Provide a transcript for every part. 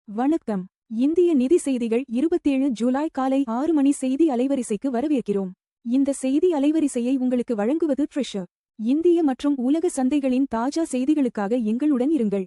வணக்கம். இந்திய நிதி செய்திகள் 27 ஜூலை காலை 6 மணி செய்தி அலைவரிசைக்கு வரவேற்கிறோம். இந்த செய்தி அலைவரிசையை உங்களுக்கு வழங்குவது ட்ரெஷர். இந்திய மற்றும் உலக சந்தைகளின் தாஜா செய்திகளுக்காக எங்களுடன் இருங்கள்.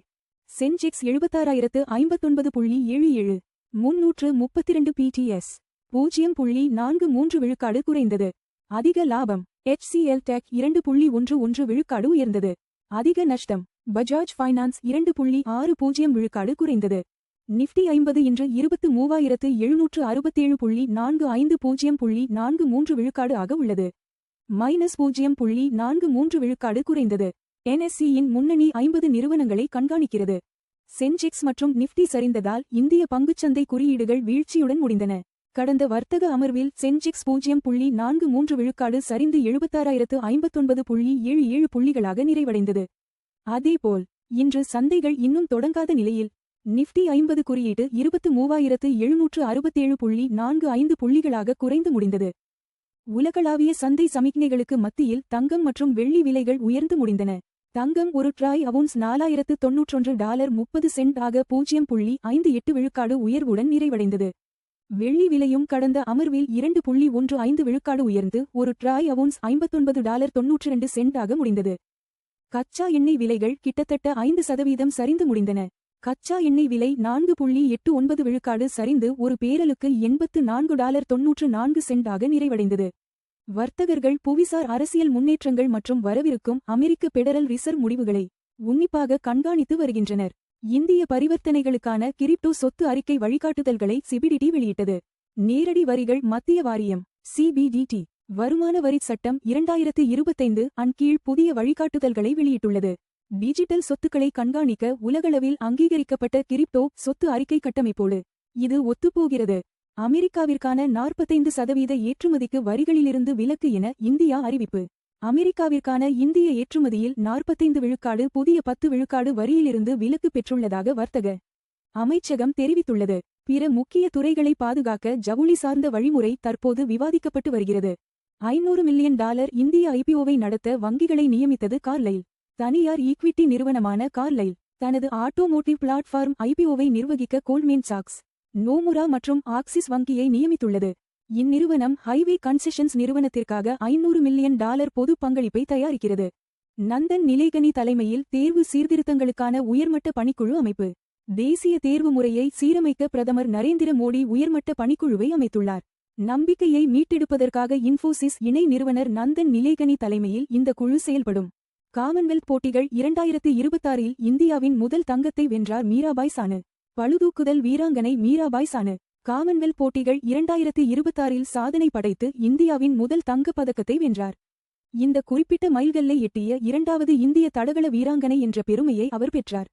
சென்செக்ஸ் 76,059.77 332 PTS 0.43 விழுக்காடு குறைந்தது. அதிக லாபம். HCL Tech 2.11 விழுக்காடு உயர்ந்தது. அதிக நஷ்டம். பஜாஜ் ஃபைனான்ஸ் 2.60 விழுக்காடு குறைந்தது. நிஃப்டி 50 இன்று 23,767.45 விழுக்காடு ஆக உள்ளது. -0.43 விழுக்காடு குறைந்தது. NSE இன் முன்னணி 50 நிறுவனங்களை கண்காணிக்கிறது. சென்செக்ஸ் மற்றும் நிஃப்டி சரிந்ததால் இந்திய பங்குச்சந்தை குறியீடுகள் வீழ்ச்சியுடன் முடிந்தன. கடந்த வர்த்தக அமர்வில் சென்செக்ஸ் 0.43 விழுக்காடு சரிந்து 76,059.77 புள்ளிகளாக நிறைவடைந்தது. அதேபோல் இன்று சந்தைகள் இன்னும் தொடங்காத நிலையில் நிஃப்டி 50 குறியீட்டு 23,767.45 புள்ளிகளாக குறைந்து முடிந்தது. உலகளாவிய சந்தை சமிக்ஞைகளுக்கு மத்தியில் தங்கம் மற்றும் வெள்ளி விலைகள் உயர்ந்து முடிந்தன. தங்கம் ஒரு ட்ராய் அவுன்ஸ் $491.30 ஆக 0.58 விழுக்காடு உயர்வுடன் நிறைவடைந்தது. வெள்ளி விலையும் கடந்த அமர்வில் 2.15 விழுக்காடு உயர்ந்து ஒரு ட்ராய் அவுன்ஸ் $59.92 ஆக முடிந்தது. கச்சா எண்ணெய் விலைகள் கிட்டத்தட்ட 5% சரிந்து முடிந்தன. கச்சா எண்ணெய் விலை 4.89 விழுக்காடு சரிந்து ஒரு பேரலுக்கு $84.94 ஆக நிறைவடைந்தது. வர்த்தகர்கள் புவிசார் அரசியல் முன்னேற்றங்கள் மற்றும் வரவிருக்கும் அமெரிக்க பெடரல் ரிசர்வ் முடிவுகளை உன்னிப்பாக கண்காணித்து வருகின்றனர். இந்திய பரிவர்த்தனைகளுக்கான கிரிப்டோ சொத்து அறிக்கை வழிகாட்டுதல்களை CBDT வெளியிட்டது. நேரடி வரிகள் மத்திய வாரியம் CBDT வருமான வரிச் சட்டம் 2025 அன் கீழ் புதிய வழிகாட்டுதல்களை வெளியிட்டுள்ளது. டிஜிட்டல் சொத்துக்களை கண்காணிக்க உலகளவில் அங்கீகரிக்கப்பட்ட கிரிப்டோ சொத்து அறிக்கை கட்டமைப்போடு இது ஒத்துப்போகிறது. அமெரிக்காவிற்கான 45% ஏற்றுமதிக்கு வரிகளிலிருந்து விலக்கு என இந்தியா அறிவிப்பு. அமெரிக்காவிற்கான இந்திய ஏற்றுமதியில் 45 விழுக்காடு புதிய 10 விழுக்காடு வரியிலிருந்து விலக்கு பெற்றுள்ளதாக வர்த்தக அமைச்சகம் தெரிவித்துள்ளது. பிற முக்கிய துறைகளை பாதுகாக்க ஜவுளி சார்ந்த வழிமுறை தற்போது விவாதிக்கப்பட்டு வருகிறது. $500 மில்லியன் இந்திய IPOவை நடத்த வங்கிகளை நியமித்தது கார்லைல். தனியார் ஈக்விட்டி நிறுவனமான கார்லைல் தனது ஆட்டோமோட்டிவ் பிளாட்ஃபார்ம் IPOவை நிர்வகிக்க கோல்ட்மேன் சாக்ஸ், நோமுரா மற்றும் ஆக்சிஸ் வங்கியை நியமித்துள்ளது. இந்நிறுவனம் ஹைவே கன்செஷன்ஸ் நிறுவனத்திற்காக $500 மில்லியன் பொது பங்களிப்பை தயாரிக்கிறது. நந்தன் நிலேகனி தலைமையில் தேர்வு சீர்திருத்தங்களுக்கான உயர்மட்ட பணிக்குழு அமைப்பு. தேசிய தேர்வு முறையை சீரமைக்க பிரதமர் நரேந்திர மோடி உயர்மட்ட பணிக்குழுவை அமைத்துள்ளார். நம்பிக்கையை மீட்டெடுப்பதற்காக இன்ஃபோசிஸ் இணை நிறுவனர் நந்தன் நிலேகனி தலைமையில் இந்த குழு செயல்படும். காமன்வெல்த் போட்டிகள் 2026இல் இந்தியாவின் முதல் தங்கத்தை வென்றார் மீராபாய் சானு. பளுதூக்குதல் வீராங்கனை மீராபாய் சானு காமன்வெல்த் போட்டிகள் 2026இல் சாதனை படைத்து இந்தியாவின் முதல் தங்கப் பதக்கத்தை வென்றார். இந்த குறிப்பிட்ட மைல்கல்லை எட்டிய இரண்டாவது இந்திய தடகள வீராங்கனை என்ற பெருமையை அவர் பெற்றார்.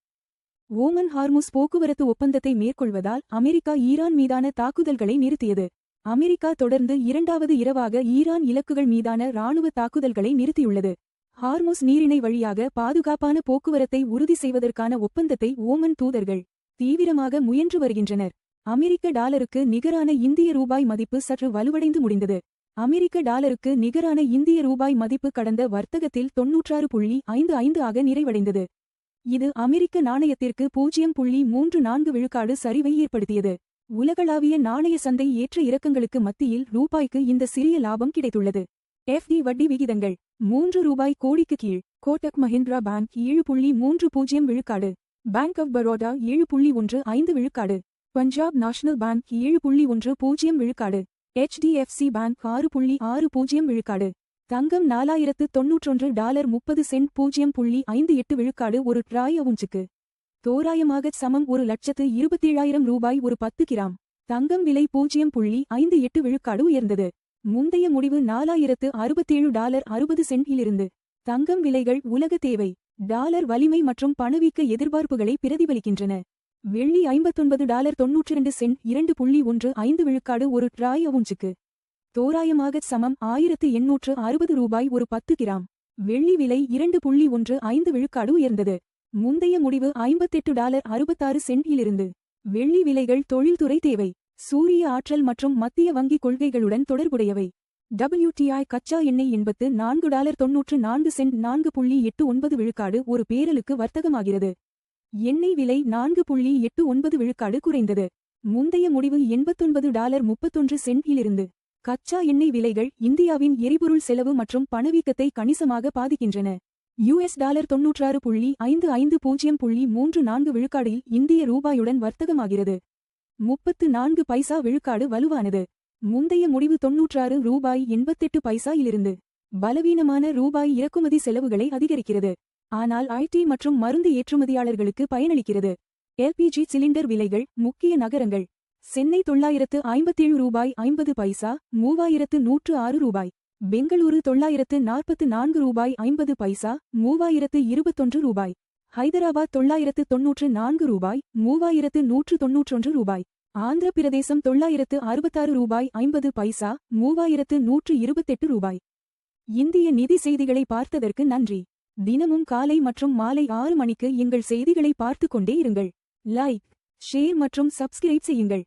ஓமன் ஹார்முஸ் போக்குவரத்து ஒப்பந்தத்தை மேற்கொள்வதால் அமெரிக்கா ஈரான் மீதான தாக்குதல்களை நிறுத்தியது. அமெரிக்கா தொடர்ந்து இரண்டாவது இரவாக ஈரான் இலக்குகள் மீதான இராணுவ தாக்குதல்களை நிறுத்தியுள்ளது. ஹார்முஸ் நீரிணை வழியாக பாதுகாப்பான போக்குவரத்தை உறுதி செய்வதற்கான ஒப்பந்தத்தை ஓமன் தூதர்கள் தீவிரமாக முயன்று வருகின்றனர். அமெரிக்க டாலருக்கு நிகரான இந்திய ரூபாய் மதிப்பு சற்று வலுவடைந்து முடிந்தது. அமெரிக்க டாலருக்கு நிகரான இந்திய ரூபாய் மதிப்பு கடந்த வர்த்தகத்தில் 96.55 ஆக நிறைவடைந்தது. இது அமெரிக்க நாணயத்திற்கு 0.34 விழுக்காடு சரிவை ஏற்படுத்தியது. உலகளாவிய நாணய சந்தை ஏற்ற இறக்கங்களுக்கு மத்தியில் ரூபாய்க்கு இந்த சிறிய லாபம் கிடைத்துள்ளது. FD வட்டி விகிதங்கள் 3 ரூபாய் கோடிக்கு கீழ். கோட்டக் மஹிந்திரா பேங்க் 7.30 விழுக்காடு. பேங்க் ஆஃப் பரோடா 7.15 விழுக்காடு. பஞ்சாப் நேஷனல் பேங்க் 7.10 விழுக்காடு. HDFC பேங்க் 6.60 விழுக்காடு. தங்கம் $4,091 30 0.58 விழுக்காடு ஒரு ட்ராய் அவுன்ஸுக்கு. தோராயமாக சமம் 1,27,000 ரூபாய் ஒரு 10 கிராம். தங்கம் விலை 0.58 விழுக்காடு உயர்ந்தது. முந்தைய முடிவு $4,067.60 இலிருந்து. தங்கம் விலைகள் உலக தேவை, டாலர் வலிமை மற்றும் பணவீக்க எதிர்பார்ப்புகளை பிரதிபலிக்கின்றன. வெள்ளி $59.92 2.15 விழுக்காடு ஒரு ட்ராய் அவுன்ஸுக்கு. தோராயமாக சமம் 1,860 ரூபாய் ஒரு 10 கிராம். வெள்ளி விலை 2.15 விழுக்காடு உயர்ந்தது. முந்தைய முடிவு $58.66 இலிருந்து. வெள்ளி விலைகள் தொழில்துறை தேவை, சூரிய ஆற்றல் மற்றும் மத்திய வங்கி கொள்கைகளுடன் தொடர்புடையவை. WTI கச்சா எண்ணெய் $84.94 4.89 விழுக்காடு ஒரு பேரலுக்கு வர்த்தகமாகிறது. எண்ணெய் விலை 4.89 விழுக்காடு குறைந்தது. முந்தைய முடிவு $89.31 இலிருந்து. கச்சா எண்ணெய் விலைகள் இந்தியாவின் எரிபொருள் செலவு மற்றும் பணவீக்கத்தை கணிசமாக பாதிக்கின்றன. $$96.55.34 விழுக்காடில் இந்திய ரூபாயுடன் வர்த்தகமாகிறது. 34 பைசா விழுக்காடு வலுவானது. முந்தைய முடிவு $96.88 இலிருந்து. பலவீனமான ரூபாய் இறக்குமதி செலவுகளை அதிகரிக்கிறது. ஆனால் ஐடி மற்றும் மருந்து ஏற்றுமதியாளர்களுக்கு பயனளிக்கிறது. எல்பிஜி சிலிண்டர் விலைகள் முக்கிய நகரங்கள். சென்னை $957.50, $3106. பெங்களூரு $944.50, $3021. ஹைதராபாத் $994, $3191. ஆந்திர பிரதேசம் $966.50, $3128. இந்திய நிதி செய்திகளை பார்த்ததற்கு நன்றி. தினமும் காலை மற்றும் மாலை 6 மணிக்கு எங்கள் செய்திகளை பார்த்துக் கொண்டே இருங்கள். லைக், ஷேர் மற்றும் சப்ஸ்கிரைப் செய்யுங்கள்.